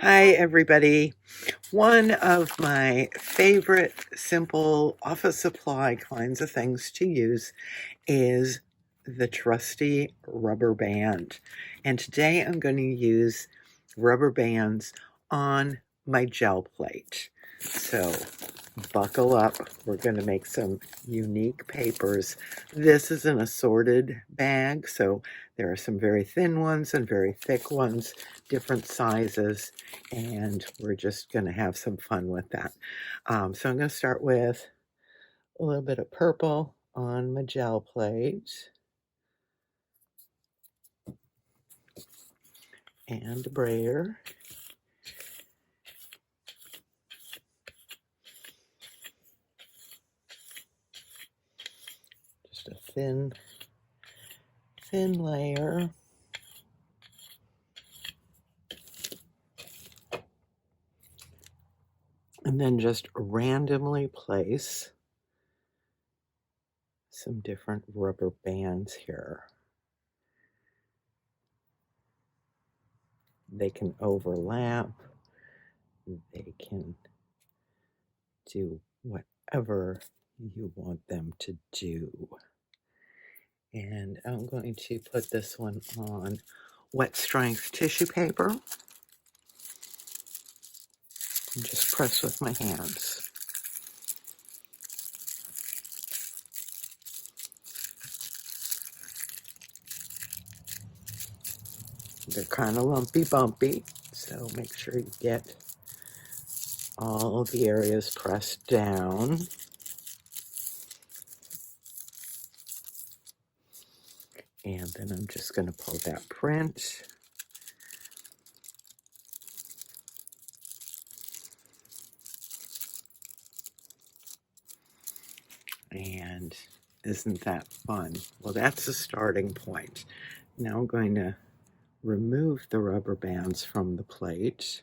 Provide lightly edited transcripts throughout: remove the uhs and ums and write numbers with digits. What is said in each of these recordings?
Hi, everybody. One of my favorite simple office supply kinds of things to use is the trusty rubber band. And today I'm going to use rubber bands on my gel plate. So buckle up. We're going to make some unique papers. This is an assorted bag, so there are some very thin ones and very thick ones, different sizes, and we're just going to have some fun with that. So I'm going to start with a little bit of purple on my gel plate and a brayer. Just a thin layer. And then just randomly place some different rubber bands here. They can overlap. They can do whatever you want them to do. And I'm going to put this one on wet strength tissue paper and just press with my hands. They're kind of lumpy bumpy, so make sure you get all the areas pressed down. And then I'm just going to pull that print. And isn't that fun? Well, that's the starting point. Now I'm going to remove the rubber bands from the plate.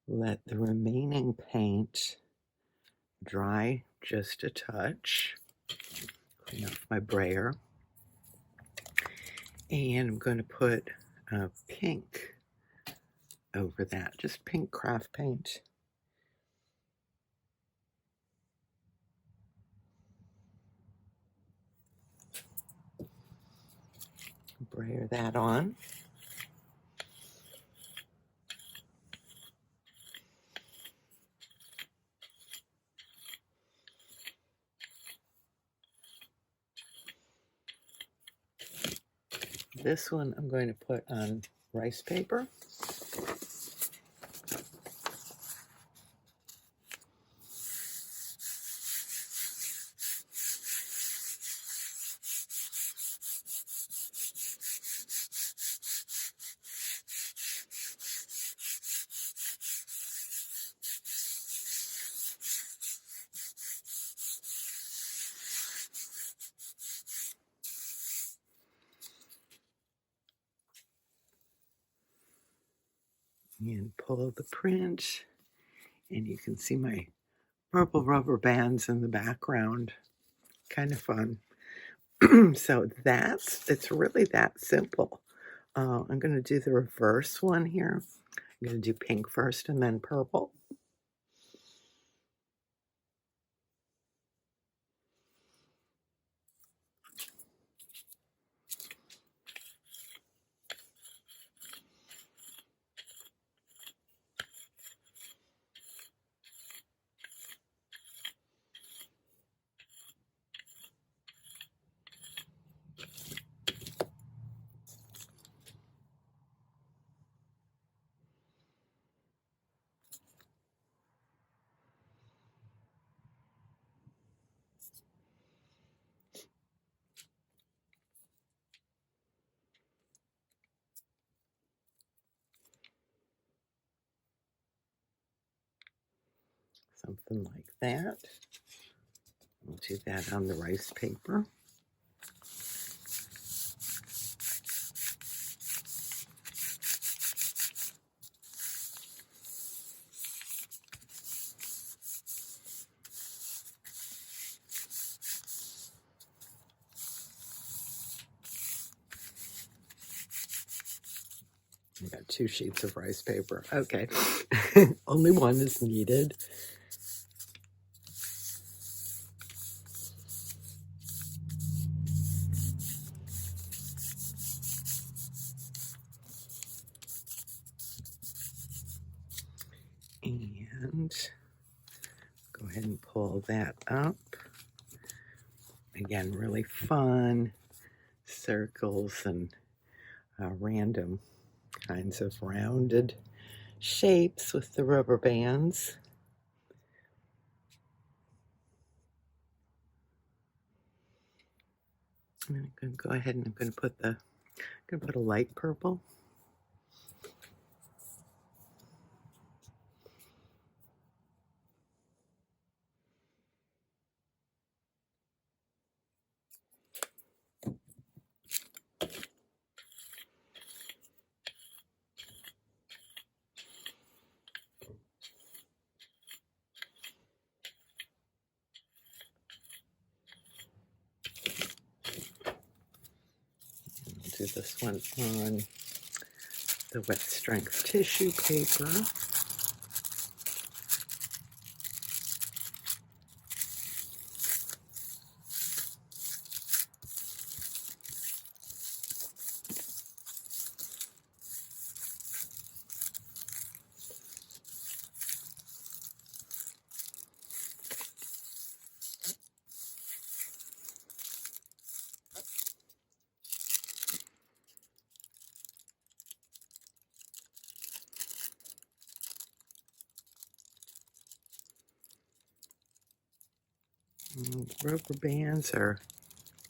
Let the remaining paint dry just a touch. Clean off my brayer. And I'm going to put pink over that, just pink craft paint. Brayer that on. This one I'm going to put on rice paper. And pull the print, and you can see my purple rubber bands in the background. Kind of fun. So it's really that simple. I'm going to do the reverse one here. I'm going to do pink first and then purple. Something like that. We'll do that on the rice paper. I got 2 sheets of rice paper. Okay. Only one is needed. And go ahead and pull that up. Again, really fun circles and random kinds of rounded shapes with the rubber bands. I'm going to go ahead and I'm going to put a light purple. Do this one on the wet strength tissue paper. Rubber bands are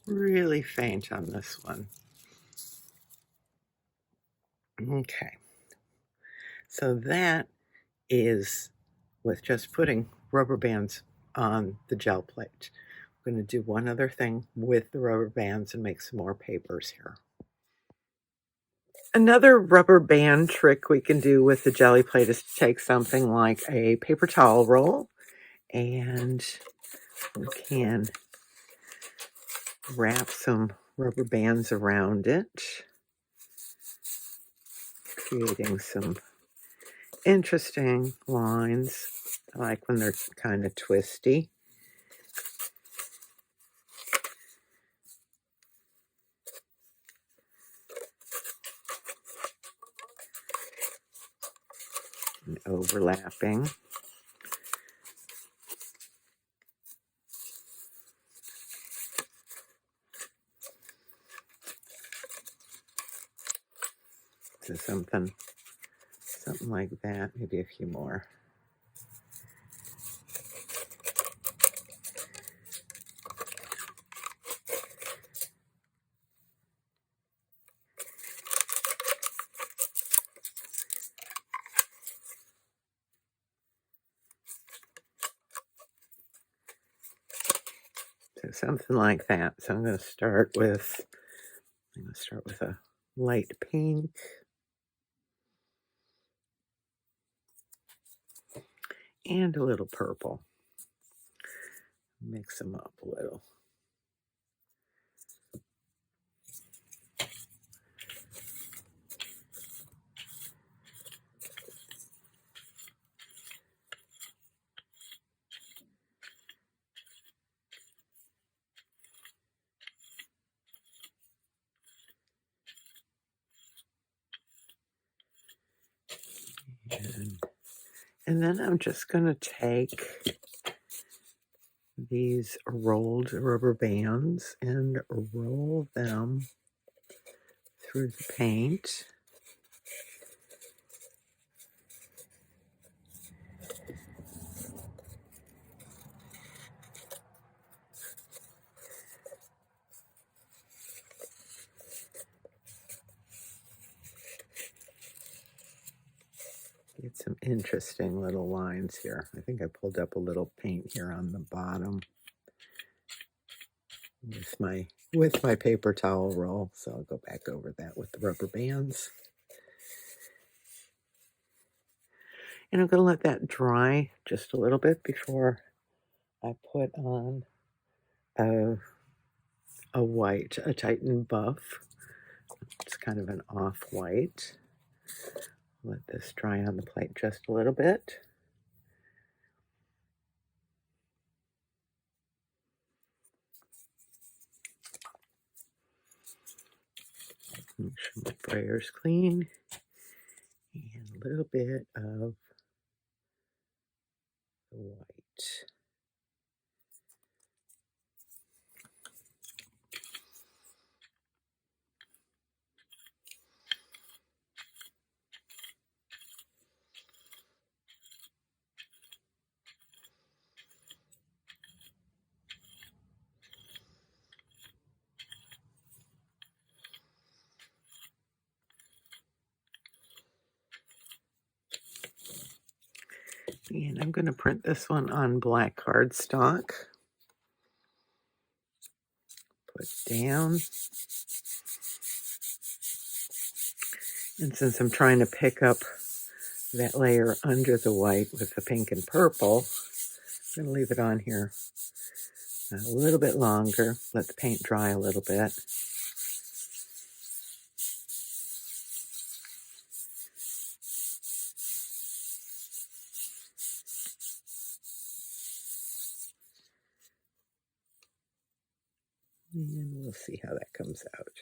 really faint on this one. Okay, so that is with just putting rubber bands on the gel plate. I'm going to do one other thing with the rubber bands and make some more papers here. Another rubber band trick we can do with the jelly plate is to take something like a paper towel roll, and we can wrap some rubber bands around it, creating some interesting lines. I like when they're kind of twisty. And overlapping. So something like that, maybe a few more. So something like that. So I'm going to start with a light pink. And a little purple. Mix them up a little. And then I'm just going to take these rolled rubber bands and roll them through the paint. Get some interesting little lines here. I think I pulled up a little paint here on the bottom with my paper towel roll. So I'll go back over that with the rubber bands. And I'm going to let that dry just a little bit before I put on a white, a Titan buff. It's kind of an off-white. Let this dry on the plate just a little bit. Make sure my brayer's clean. And a little bit of the white. And I'm going to print this one on black cardstock. Put down. And since I'm trying to pick up that layer under the white with the pink and purple, I'm going to leave it on here a little bit longer, let the paint dry a little bit. And we'll see how that comes out.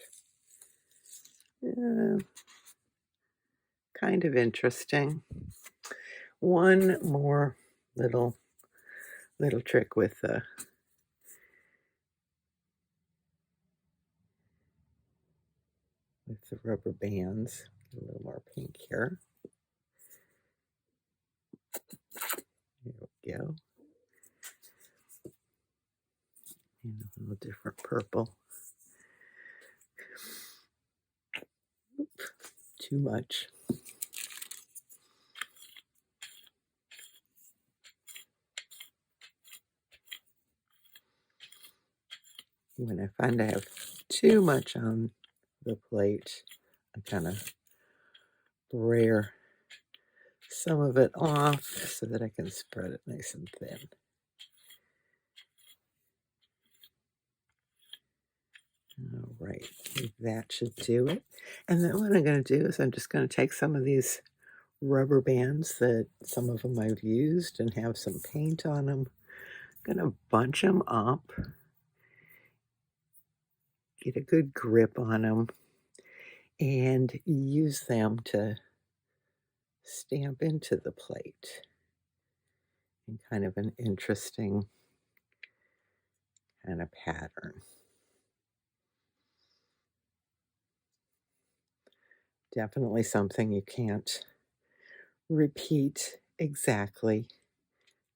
Kind of interesting. One more little trick with the rubber bands. Get a little more pink here. There we go. And a little different purple. Too much. When I find I have too much on the plate, I kind of brayer some of it off so that I can spread it nice and thin. All right, that should do it. And then what I'm going to do is I'm just going to take some of these rubber bands that some of them I've used and have some paint on them. I'm going to bunch them up, get a good grip on them, and use them to stamp into the plate in kind of an interesting kind of pattern. Definitely something you can't repeat exactly,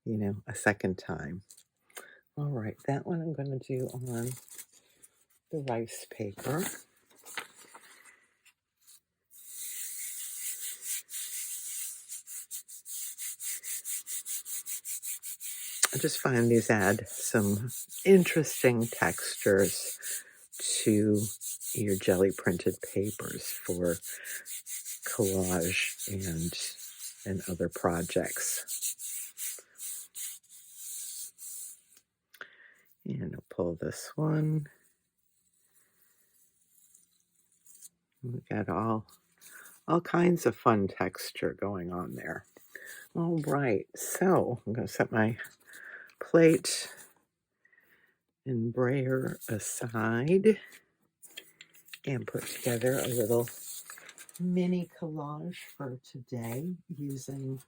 a second time. All right, that one I'm going to do on the rice paper. I just find these add some interesting textures to your jelly printed papers for collage and other projects. And I'll pull this one. We got all kinds of fun texture going on there. All right, so I'm going to set my plate and brayer aside and put together a little mini collage for today using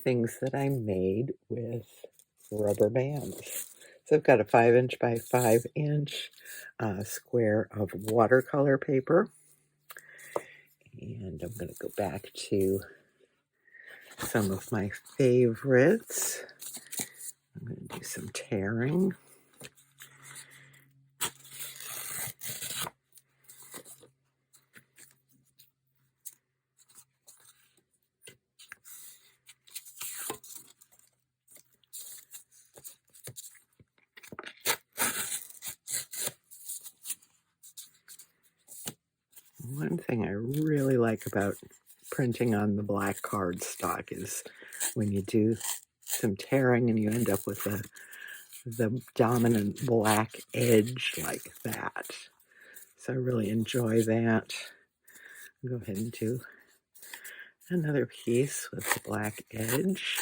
things that I made with rubber bands. So I've got a 5" by 5" square of watercolor paper. And I'm going to go back to some of my favorites. I'm going to do some tearing. One thing I really like about printing on the black cardstock is when you do some tearing and you end up with the dominant black edge like that. So I really enjoy that. Go ahead and do another piece with the black edge.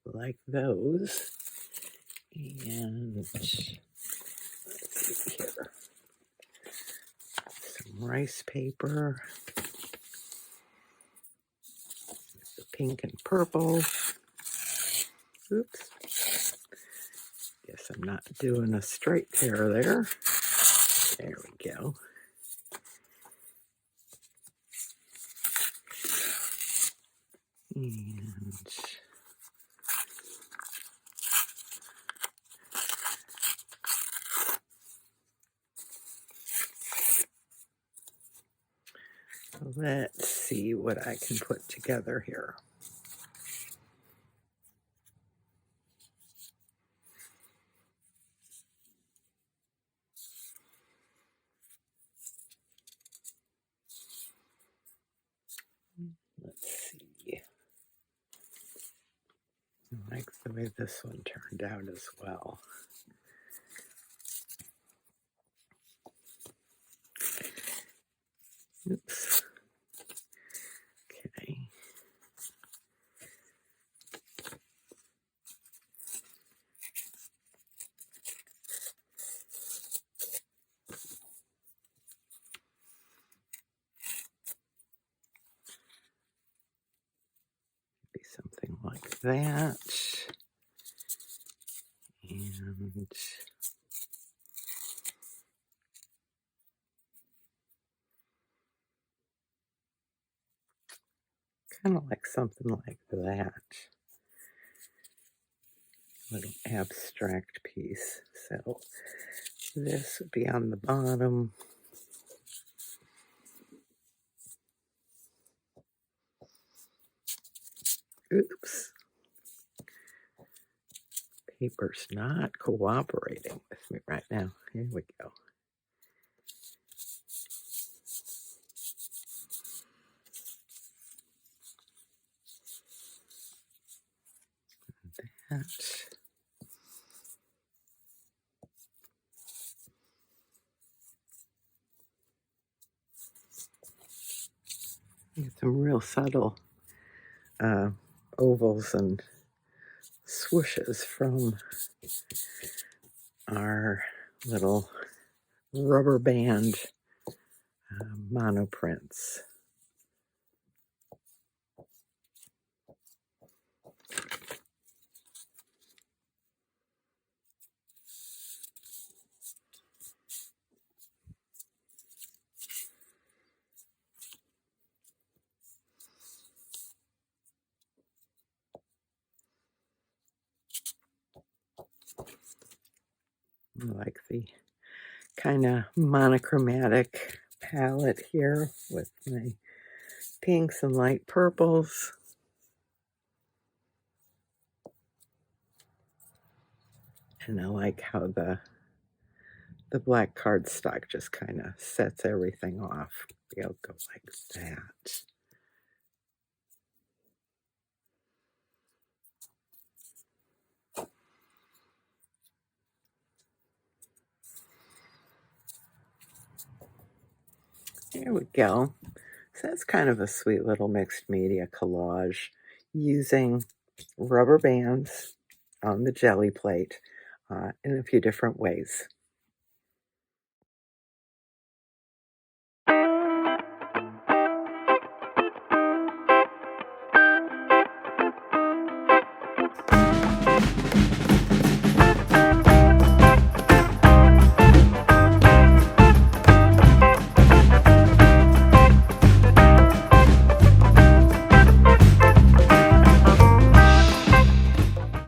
Like those. And let's see here. Some rice paper. The pink and purple. Oops. Guess I'm not doing a straight pair there. There we go. And let's see what I can put together here. Let's see. I like the way this one turned out as well. Oops. Okay. Be something like that. And kind of like something like that. Little abstract piece. So this would be on the bottom. Oops. Paper's not cooperating with me right now. Here we go. That. Get some real subtle ovals and swooshes from our little rubber band monoprints. I like the kind of monochromatic palette here with my pinks and light purples. And I like how the black cardstock just kind of sets everything off. It'll go like that. There we go. So that's kind of a sweet little mixed media collage using rubber bands on the jelly plate in a few different ways.